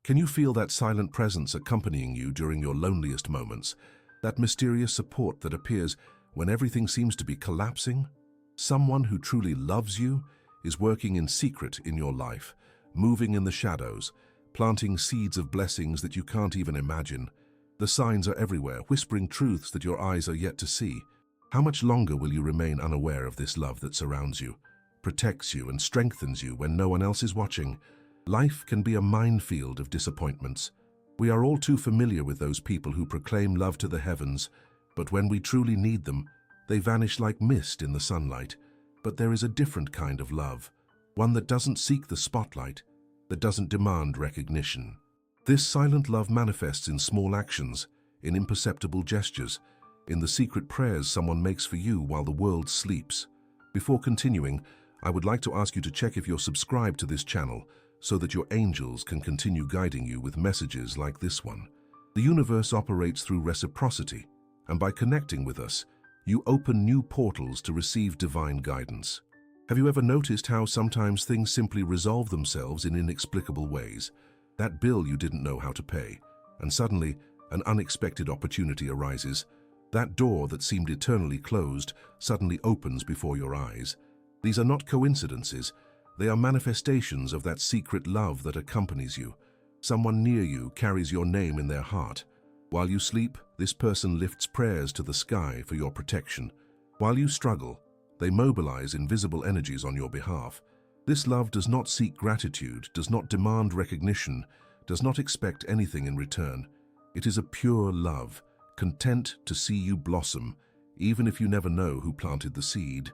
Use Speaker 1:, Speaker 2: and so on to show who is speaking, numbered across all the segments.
Speaker 1: Can you feel that silent presence accompanying you during your loneliest moments? That mysterious support that appears when everything seems to be collapsing? Someone who truly loves you is working in secret in your life, moving in the shadows, planting seeds of blessings that you can't even imagine. The signs are everywhere, whispering truths that your eyes are yet to see. How much longer will you remain unaware of this love that surrounds you, protects you, and strengthens you when no one else is watching? Life can be a minefield of disappointments. We are all too familiar with those people who proclaim love to the heavens, but when we truly need them, they vanish like mist in the sunlight. But there is a different kind of love, one that doesn't seek the spotlight, that doesn't demand recognition. This silent love manifests in small actions, in imperceptible gestures, in the secret prayers someone makes for you while the world sleeps. Before continuing, I would like to ask you to check if you're subscribed to this channel so that your angels can continue guiding you with messages like this one. The universe operates through reciprocity, and by connecting with us, you open new portals to receive divine guidance. Have you ever noticed how sometimes things simply resolve themselves in inexplicable ways? That bill you didn't know how to pay, and suddenly an unexpected opportunity arises. That door that seemed eternally closed suddenly opens before your eyes. These are not coincidences. They are manifestations of that secret love that accompanies you. Someone near you carries your name in their heart. While you sleep, this person lifts prayers to the sky for your protection. While you struggle, they mobilize invisible energies on your behalf. This love does not seek gratitude, does not demand recognition, does not expect anything in return. It is a pure love, content to see you blossom, even if you never know who planted the seed.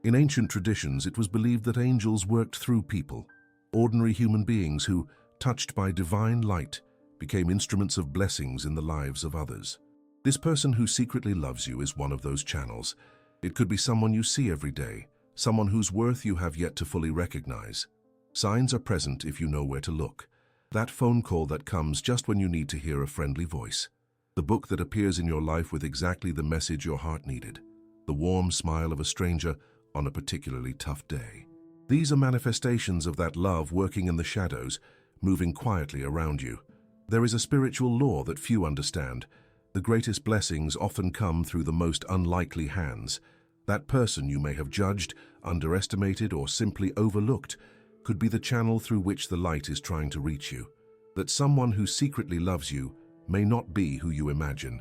Speaker 1: In ancient traditions, it was believed that angels worked through people, ordinary human beings who, touched by divine light, became instruments of blessings in the lives of others. This person who secretly loves you is one of those channels. It could be someone you see every day, someone whose worth you have yet to fully recognize. Signs are present if you know where to look. That phone call that comes just when you need to hear a friendly voice. The book that appears in your life with exactly the message your heart needed. The warm smile of a stranger on a particularly tough day. These are manifestations of that love working in the shadows, moving quietly around you. There is a spiritual law that few understand. The greatest blessings often come through the most unlikely hands. That person you may have judged, underestimated, or simply overlooked could be the channel through which the light is trying to reach you. That someone who secretly loves you may not be who you imagine.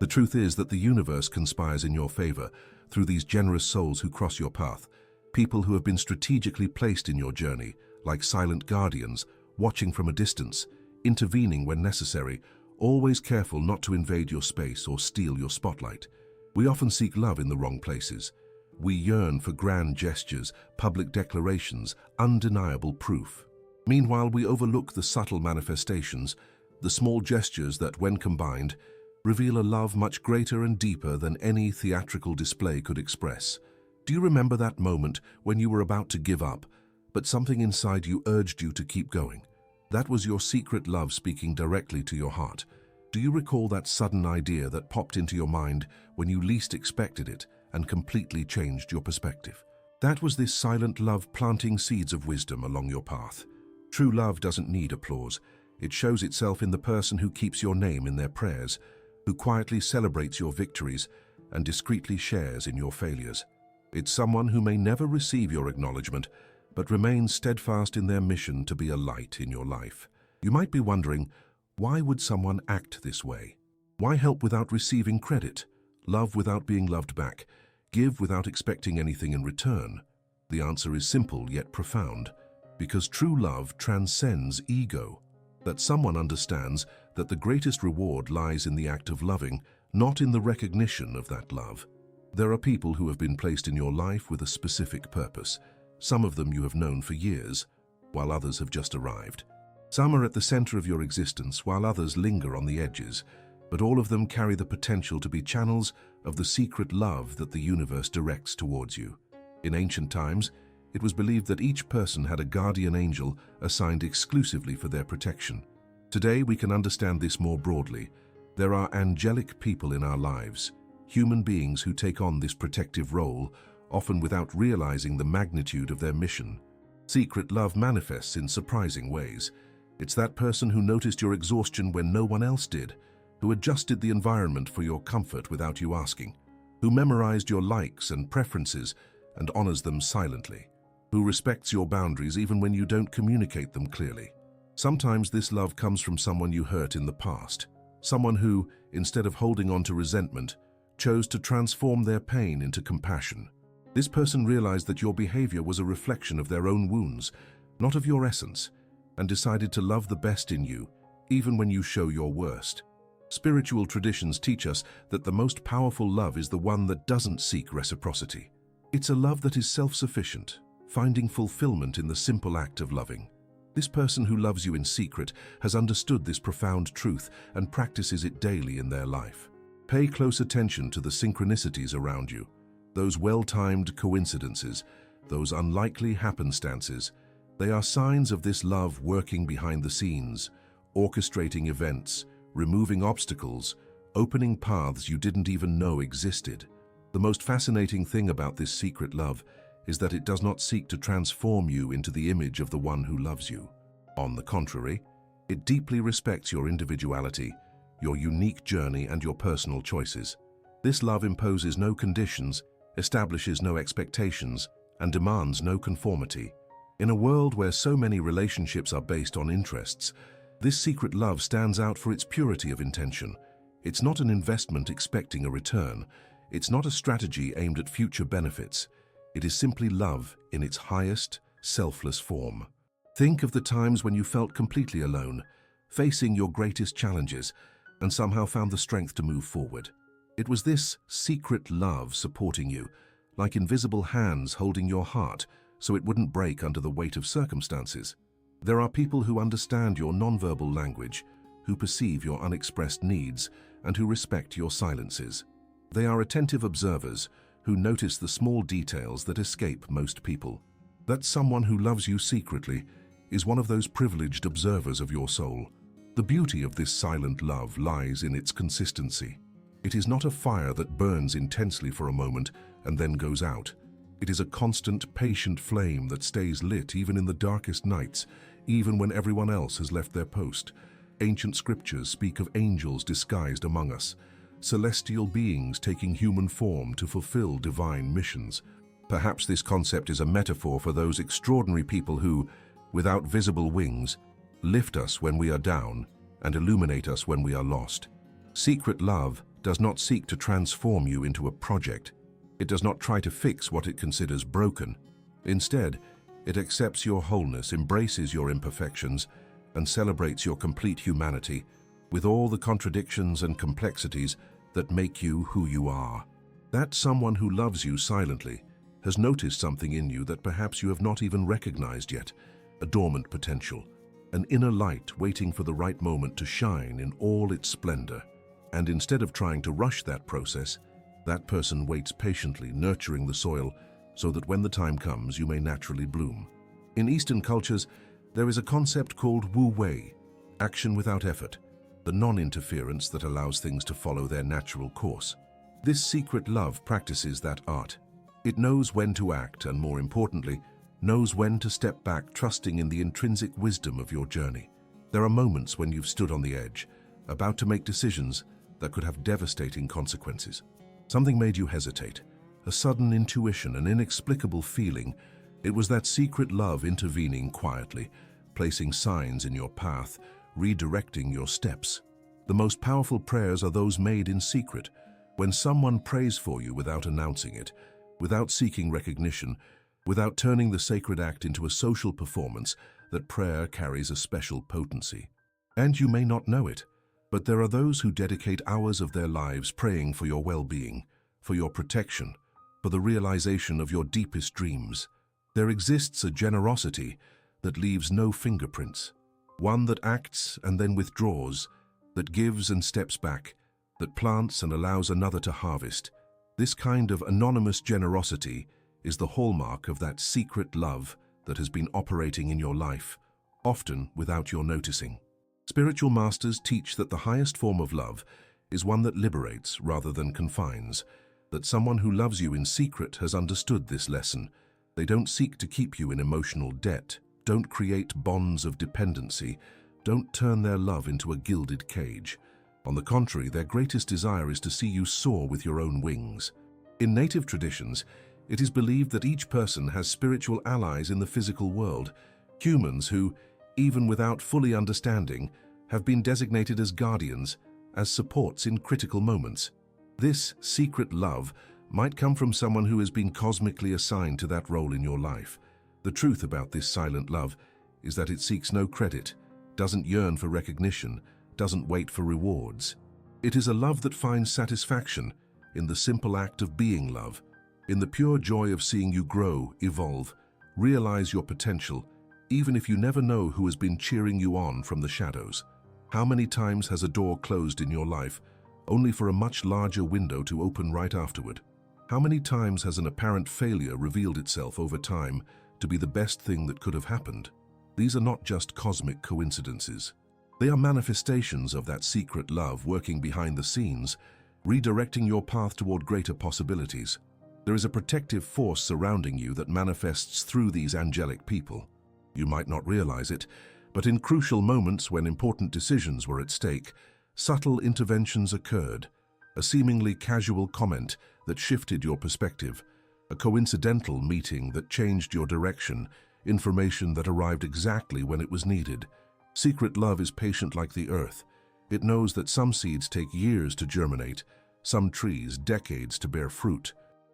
Speaker 1: The truth is that the universe conspires in your favor through these generous souls who cross your path, people who have been strategically placed in your journey, like silent guardians, watching from a distance, intervening when necessary, always careful not to invade your space or steal your spotlight. We often seek love in the wrong places. We yearn for grand gestures, public declarations, undeniable proof. Meanwhile, we overlook the subtle manifestations, the small gestures that, when combined, reveal a love much greater and deeper than any theatrical display could express. Do you remember that moment when you were about to give up, but something inside you urged you to keep going? That was your secret love speaking directly to your heart. Do you recall that sudden idea that popped into your mind when you least expected it and completely changed your perspective? That was this silent love planting seeds of wisdom along your path. True love doesn't need applause. It shows itself in the person who keeps your name in their prayers, who quietly celebrates your victories and discreetly shares in your failures. It's someone who may never receive your acknowledgement, but remains steadfast in their mission to be a light in your life. You might be wondering, why would someone act this way? Why help without receiving credit, love without being loved back, give without expecting anything in return? The answer is simple yet profound, because true love transcends ego. That someone understands that the greatest reward lies in the act of loving, not in the recognition of that love. There are people who have been placed in your life with a specific purpose. Some of them you have known for years, while others have just arrived. Some are at the center of your existence, while others linger on the edges, but all of them carry the potential to be channels of the secret love that the universe directs towards you. In ancient times, it was believed that each person had a guardian angel assigned exclusively for their protection. Today, we can understand this more broadly. There are angelic people in our lives, human beings who take on this protective role, often without realizing the magnitude of their mission. Secret love manifests in surprising ways. It's that person who noticed your exhaustion when no one else did, who adjusted the environment for your comfort without you asking, who memorized your likes and preferences and honors them silently, who respects your boundaries even when you don't communicate them clearly. Sometimes this love comes from someone you hurt in the past, someone who, instead of holding on to resentment, chose to transform their pain into compassion. This person realized that your behavior was a reflection of their own wounds, not of your essence, and decided to love the best in you, even when you show your worst. Spiritual traditions teach us that the most powerful love is the one that doesn't seek reciprocity. It's a love that is self-sufficient, finding fulfillment in the simple act of loving. This person who loves you in secret has understood this profound truth and practices it daily in their life. Pay close attention to the synchronicities around you, those well-timed coincidences, those unlikely happenstances. They are signs of this love working behind the scenes, orchestrating events, removing obstacles, opening paths you didn't even know existed. The most fascinating thing about this secret love is that it does not seek to transform you into the image of the one who loves you. On the contrary, it deeply respects your individuality, your unique journey, and your personal choices. This love imposes no conditions, establishes no expectations, and demands no conformity. In a world where so many relationships are based on interests, this secret love stands out for its purity of intention. It's not an investment expecting a return. It's not a strategy aimed at future benefits. It is simply love in its highest, selfless form. Think of the times when you felt completely alone, facing your greatest challenges, and somehow found the strength to move forward. It was this secret love supporting you, like invisible hands holding your heart so it wouldn't break under the weight of circumstances. There are people who understand your nonverbal language, who perceive your unexpressed needs, and who respect your silences. They are attentive observers who notice the small details that escape most people. That someone who loves you secretly is one of those privileged observers of your soul. The beauty of this silent love lies in its consistency. It is not a fire that burns intensely for a moment and then goes out. It is a constant, patient flame that stays lit even in the darkest nights, even when everyone else has left their post. Ancient scriptures speak of angels disguised among us, celestial beings taking human form to fulfill divine missions. Perhaps this concept is a metaphor for those extraordinary people who, without visible wings, lift us when we are down and illuminate us when we are lost. Secret love does not seek to transform you into a project. It does not try to fix what it considers broken. Instead, it accepts your wholeness, embraces your imperfections, and celebrates your complete humanity, with all the contradictions and complexities that make you who you are. That someone who loves you silently has noticed something in you that perhaps you have not even recognized yet, a dormant potential, an inner light waiting for the right moment to shine in all its splendor. And instead of trying to rush that process, that person waits patiently, nurturing the soil so that when the time comes, you may naturally bloom. In Eastern cultures, there is a concept called Wu Wei, action without effort, the non-interference that allows things to follow their natural course. This secret love practices that art. It knows when to act and, more importantly, knows when to step back, trusting in the intrinsic wisdom of your journey. There are moments when you've stood on the edge, about to make decisions that could have devastating consequences. Something made you hesitate, a sudden intuition, an inexplicable feeling. It was that secret love intervening quietly, placing signs in your path, redirecting your steps. The most powerful prayers are those made in secret, when someone prays for you without announcing it, without seeking recognition, without turning the sacred act into a social performance. That prayer carries a special potency. And you may not know it, but there are those who dedicate hours of their lives praying for your well-being, for your protection, for the realization of your deepest dreams. There exists a generosity that leaves no fingerprints, one that acts and then withdraws, that gives and steps back, that plants and allows another to harvest. This kind of anonymous generosity is the hallmark of that secret love that has been operating in your life, often without your noticing. Spiritual masters teach that the highest form of love is one that liberates rather than confines, that someone who loves you in secret has understood this lesson. They don't seek to keep you in emotional debt, don't create bonds of dependency, don't turn their love into a gilded cage. On the contrary, their greatest desire is to see you soar with your own wings. In native traditions, it is believed that each person has spiritual allies in the physical world, humans who, even without fully understanding, have been designated as guardians, as supports in critical moments. This secret love might come from someone who has been cosmically assigned to that role in your life. The truth about this silent love is that it seeks no credit, doesn't yearn for recognition, doesn't wait for rewards. It is a love that finds satisfaction in the simple act of being love, in the pure joy of seeing you grow, evolve, realize your potential, even if you never know who has been cheering you on from the shadows. How many times has a door closed in your life, only for a much larger window to open right afterward? How many times has an apparent failure revealed itself over time to be the best thing that could have happened? These are not just cosmic coincidences. They are manifestations of that secret love working behind the scenes, redirecting your path toward greater possibilities. There is a protective force surrounding you that manifests through these angelic people. You might not realize it, but in crucial moments when important decisions were at stake, subtle interventions occurred. A seemingly casual comment that shifted your perspective, a coincidental meeting that changed your direction, information that arrived exactly when it was needed. Secret love is patient like the earth. It knows that some seeds take years to germinate, some trees decades to bear fruit,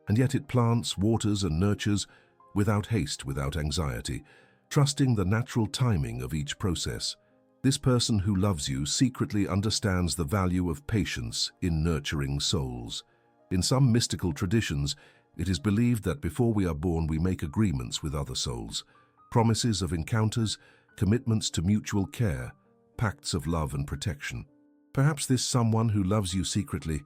Speaker 1: and yet it plants, waters, and nurtures without haste, without anxiety, trusting the natural timing of each process. This person who loves you secretly understands the value of patience in nurturing souls. In some mystical traditions, it is believed that before we are born we make agreements with other souls, promises of encounters, commitments to mutual care, pacts of love and protection. Perhaps this someone who loves you secretly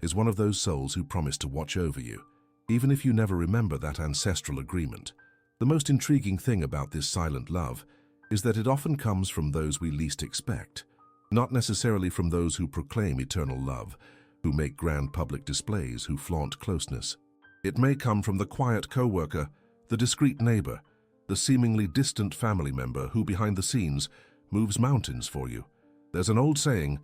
Speaker 1: is one of those souls who promise to watch over you, even if you never remember that ancestral agreement. The most intriguing thing about this silent love is that it often comes from those we least expect, not necessarily from those who proclaim eternal love, who make grand public displays, who flaunt closeness. It may come from the quiet co-worker, the discreet neighbor, the seemingly distant family member who behind the scenes moves mountains for you. There's an old saying,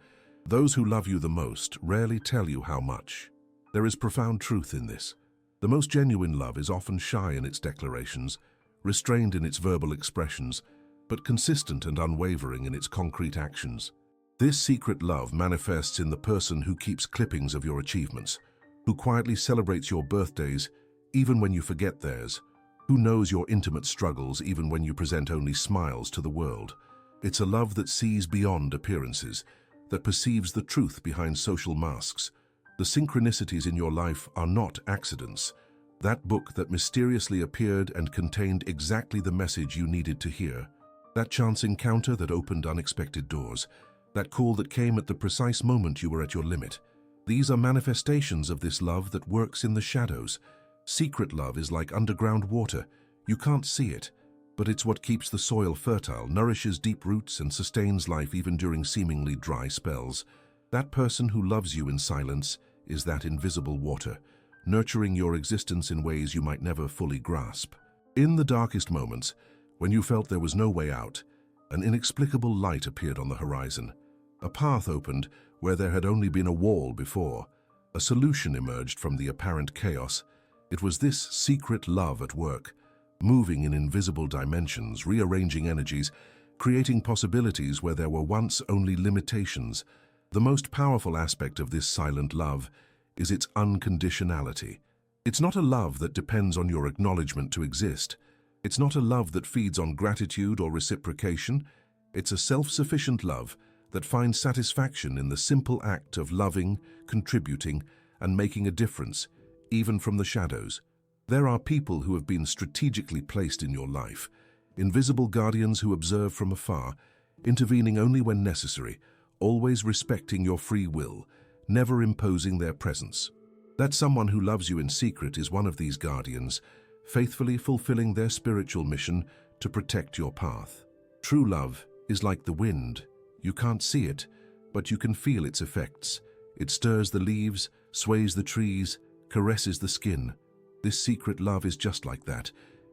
Speaker 1: those who love you the most rarely tell you how much. There is profound truth in this. The most genuine love is often shy in its declarations, restrained in its verbal expressions, but consistent and unwavering in its concrete actions. This secret love manifests in the person who keeps clippings of your achievements, who quietly celebrates your birthdays even when you forget theirs, who knows your intimate struggles even when you present only smiles to the world. It's a love that sees beyond appearances, that perceives the truth behind social masks. The synchronicities in your life are not accidents. That book that mysteriously appeared and contained exactly the message you needed to hear. That chance encounter that opened unexpected doors. That call that came at the precise moment you were at your limit. These are manifestations of this love that works in the shadows. Secret love is like underground water. You can't see it, but it's what keeps the soil fertile, nourishes deep roots, and sustains life even during seemingly dry spells. That person who loves you in silence is that invisible water, nurturing your existence in ways you might never fully grasp. In the darkest moments, when you felt there was no way out, an inexplicable light appeared on the horizon. A path opened where there had only been a wall before. A solution emerged from the apparent chaos. It was this secret love at work, moving in invisible dimensions, rearranging energies, creating possibilities where there were once only limitations. The most powerful aspect of this silent love is its unconditionality. It's not a love that depends on your acknowledgement to exist. It's not a love that feeds on gratitude or reciprocation. It's a self-sufficient love that finds satisfaction in the simple act of loving, contributing, and making a difference, even from the shadows. There are people who have been strategically placed in your life, invisible guardians who observe from afar, intervening only when necessary, always respecting your free will, never imposing their presence. That someone who loves you in secret is one of these guardians, faithfully fulfilling their spiritual mission to protect your path. True love is like the wind. You can't see it, but you can feel its effects. It stirs the leaves, sways the trees, caresses the skin. This secret love is just like that,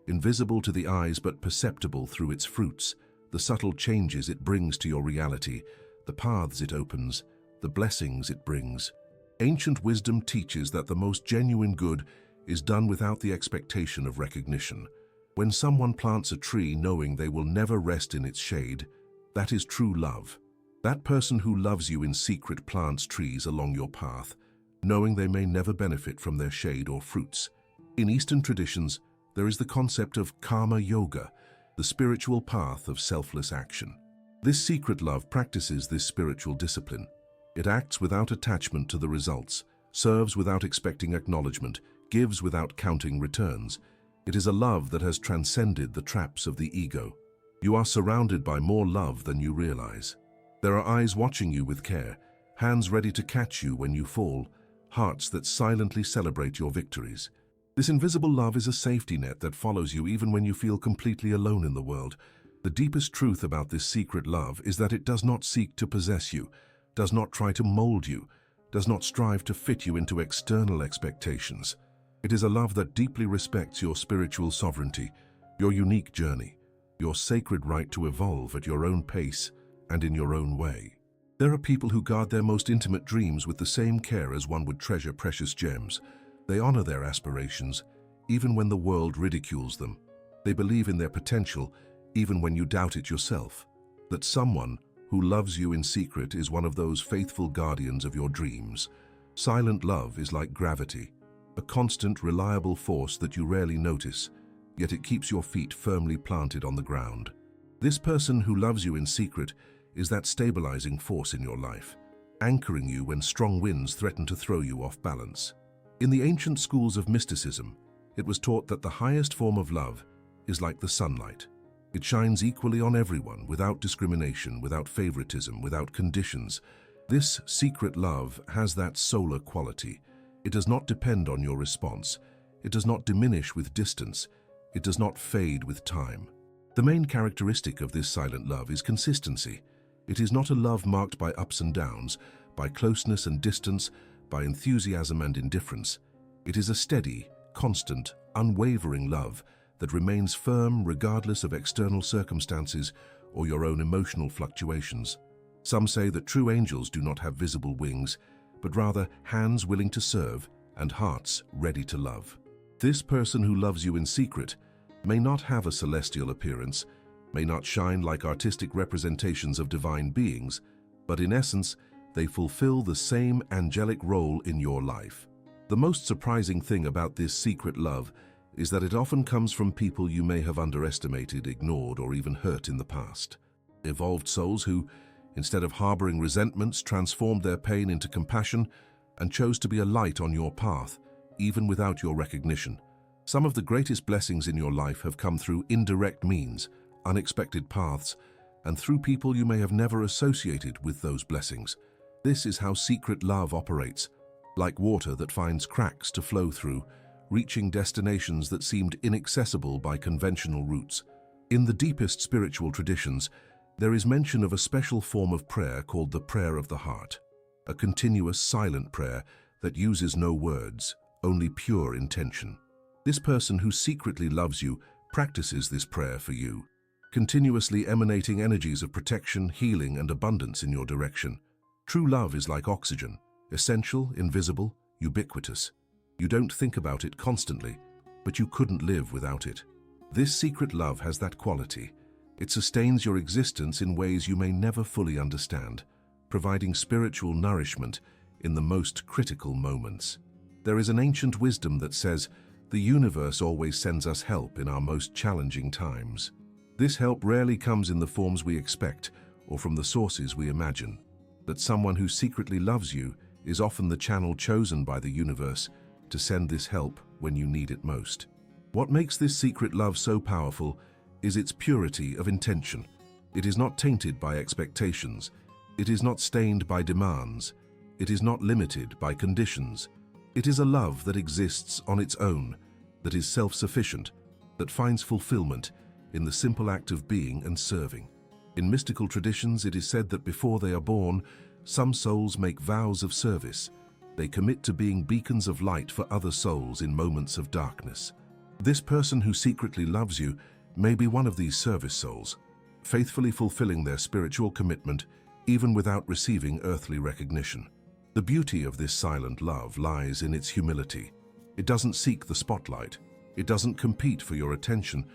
Speaker 1: invisible to the eyes but perceptible through its fruits, the subtle changes it brings to your reality, the paths it opens, the blessings it brings. Ancient wisdom teaches that the most genuine good is done without the expectation of recognition. When someone plants a tree knowing they will never rest in its shade, that is true love. That person who loves you in secret plants trees along your path, knowing they may never benefit from their shade or fruits. In Eastern traditions, there is the concept of karma yoga, the spiritual path of selfless action. This secret love practices this spiritual discipline. It acts without attachment to the results, serves without expecting acknowledgement, gives without counting returns. It is a love that has transcended the traps of the ego. You are surrounded by more love than you realize. There are eyes watching you with care, hands ready to catch you when you fall, hearts that silently celebrate your victories. This invisible love is a safety net that follows you even when you feel completely alone in the world. The deepest truth about this secret love is that it does not seek to possess you, does not try to mold you, does not strive to fit you into external expectations. It is a love that deeply respects your spiritual sovereignty, your unique journey, your sacred right to evolve at your own pace and in your own way. There are people who guard their most intimate dreams with the same care as one would treasure precious gems. They honor their aspirations, even when the world ridicules them. They believe in their potential, even when you doubt it yourself. That someone who loves you in secret is one of those faithful guardians of your dreams. Silent love is like gravity, a constant, reliable force that you rarely notice, yet it keeps your feet firmly planted on the ground. This person who loves you in secret is that stabilizing force in your life, anchoring you when strong winds threaten to throw you off balance. In the ancient schools of mysticism, it was taught that the highest form of love is like the sunlight. It shines equally on everyone, without discrimination, without favoritism, without conditions. This secret love has that solar quality. It does not depend on your response. It does not diminish with distance. It does not fade with time. The main characteristic of this silent love is consistency. It is not a love marked by ups and downs, by closeness and distance, by enthusiasm and indifference. It is a steady, constant, unwavering love that remains firm regardless of external circumstances or your own emotional fluctuations. Some say that true angels do not have visible wings, but rather hands willing to serve and hearts ready to love. This person who loves you in secret may not have a celestial appearance, may not shine like artistic representations of divine beings, but in essence, they fulfill the same angelic role in your life. The most surprising thing about this secret love is that it often comes from people you may have underestimated, ignored, or even hurt in the past. Evolved souls who, instead of harboring resentments, transformed their pain into compassion and chose to be a light on your path, even without your recognition. Some of the greatest blessings in your life have come through indirect means, unexpected paths, and through people you may have never associated with those blessings. This is how secret love operates, like water that finds cracks to flow through, reaching destinations that seemed inaccessible by conventional routes. In the deepest spiritual traditions, there is mention of a special form of prayer called the prayer of the heart, a continuous silent prayer that uses no words, only pure intention. This person who secretly loves you practices this prayer for you, continuously emanating energies of protection, healing, and abundance in your direction. True love is like oxygen, essential, invisible, ubiquitous. You don't think about it constantly, but you couldn't live without it. This secret love has that quality. It sustains your existence in ways you may never fully understand, providing spiritual nourishment in the most critical moments. There is an ancient wisdom that says, the universe always sends us help in our most challenging times. This help rarely comes in the forms we expect or from the sources we imagine. That someone who secretly loves you is often the channel chosen by the universe to send this help when you need it most. What makes this secret love so powerful is its purity of intention. It is not tainted by expectations. It is not stained by demands. It is not limited by conditions. It is a love that exists on its own, that is self-sufficient, that finds fulfillment in the simple act of being and serving. In mystical traditions, it is said that before they are born, some souls make vows of service. They commit to being beacons of light for other souls in moments of darkness. This person who secretly loves you may be one of these service souls, faithfully fulfilling their spiritual commitment even without receiving earthly recognition. The beauty of this silent love lies in its humility. It doesn't seek the spotlight, it doesn't compete for your attention,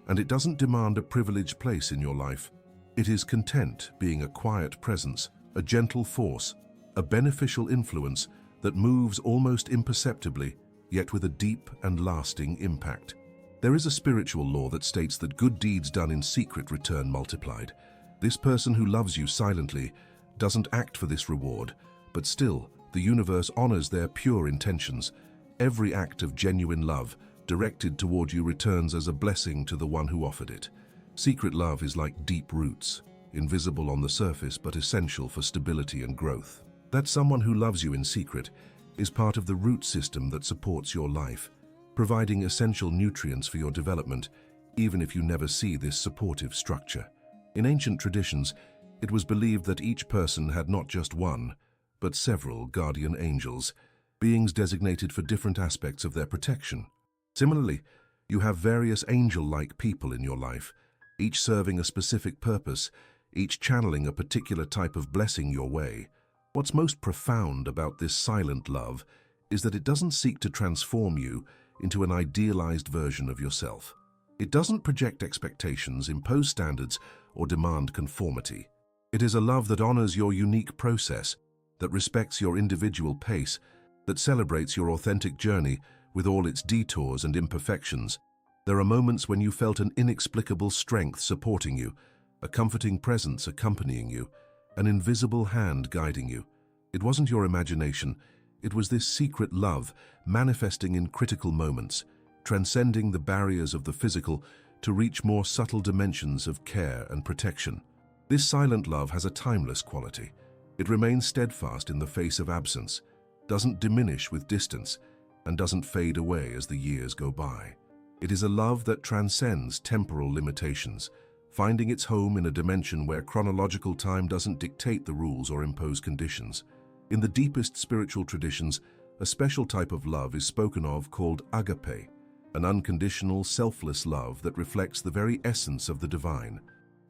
Speaker 1: and it doesn't demand a privileged place in your life. It is content being a quiet presence, a gentle force, a beneficial influence that moves almost imperceptibly, yet with a deep and lasting impact. There is a spiritual law that states that good deeds done in secret return multiplied. This person who loves you silently doesn't act for this reward, but still, the universe honors their pure intentions. Every act of genuine love directed toward you returns as a blessing to the one who offered it. Secret love is like deep roots, invisible on the surface but essential for stability and growth. That someone who loves you in secret is part of the root system that supports your life, providing essential nutrients for your development, even if you never see this supportive structure. In ancient traditions, it was believed that each person had not just one, but several guardian angels, beings designated for different aspects of their protection. Similarly, you have various angel-like people in your life, each serving a specific purpose, each channeling a particular type of blessing your way. What's most profound about this silent love is that it doesn't seek to transform you into an idealized version of yourself. It doesn't project expectations, impose standards, or demand conformity. It is a love that honors your unique process, that respects your individual pace, that celebrates your authentic journey with all its detours and imperfections. There are moments when you felt an inexplicable strength supporting you, a comforting presence accompanying you, an invisible hand guiding you. It wasn't your imagination, it was this secret love manifesting in critical moments, transcending the barriers of the physical to reach more subtle dimensions of care and protection. This silent love has a timeless quality. It remains steadfast in the face of absence, doesn't diminish with distance, and doesn't fade away as the years go by. It is a love that transcends temporal limitations, finding its home in a dimension where chronological time doesn't dictate the rules or impose conditions. In the deepest spiritual traditions, a special type of love is spoken of called agape, an unconditional, selfless love that reflects the very essence of the divine.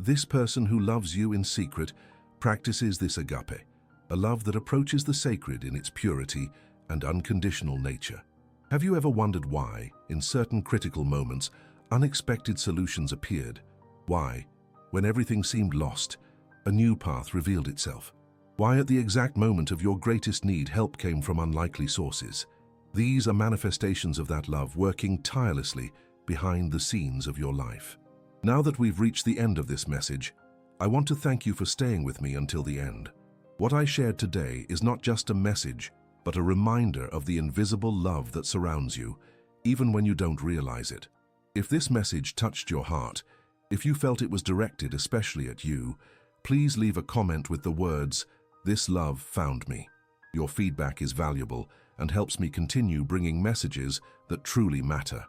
Speaker 1: This person who loves you in secret practices this agape, a love that approaches the sacred in its purity and unconditional nature. Have you ever wondered why, in certain critical moments, unexpected solutions appeared? Why, when everything seemed lost, a new path revealed itself? Why, at the exact moment of your greatest need, help came from unlikely sources? These are manifestations of that love working tirelessly behind the scenes of your life. Now that we've reached the end of this message, I want to thank you for staying with me until the end. What I shared today is not just a message, but a reminder of the invisible love that surrounds you, even when you don't realize it. If this message touched your heart, if you felt it was directed especially at you, please leave a comment with the words, "This love found me." Your feedback is valuable and helps me continue bringing messages that truly matter.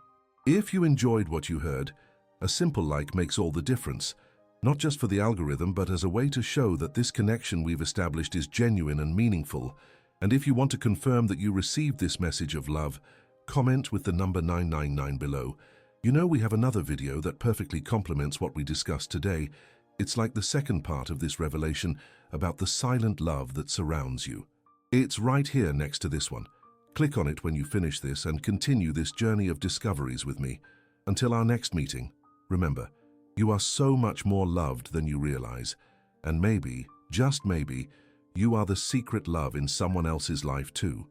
Speaker 1: If you enjoyed what you heard, a simple like makes all the difference, not just for the algorithm, but as a way to show that this connection we've established is genuine and meaningful. And if you want to confirm that you received this message of love, comment with the number 999 below. You know, we have another video that perfectly complements what we discussed today. It's like the second part of this revelation about the silent love that surrounds you. It's right here next to this one. Click on it when you finish this and continue this journey of discoveries with me. Until our next meeting, remember, you are so much more loved than you realize. And maybe, just maybe, you are the secret love in someone else's life too.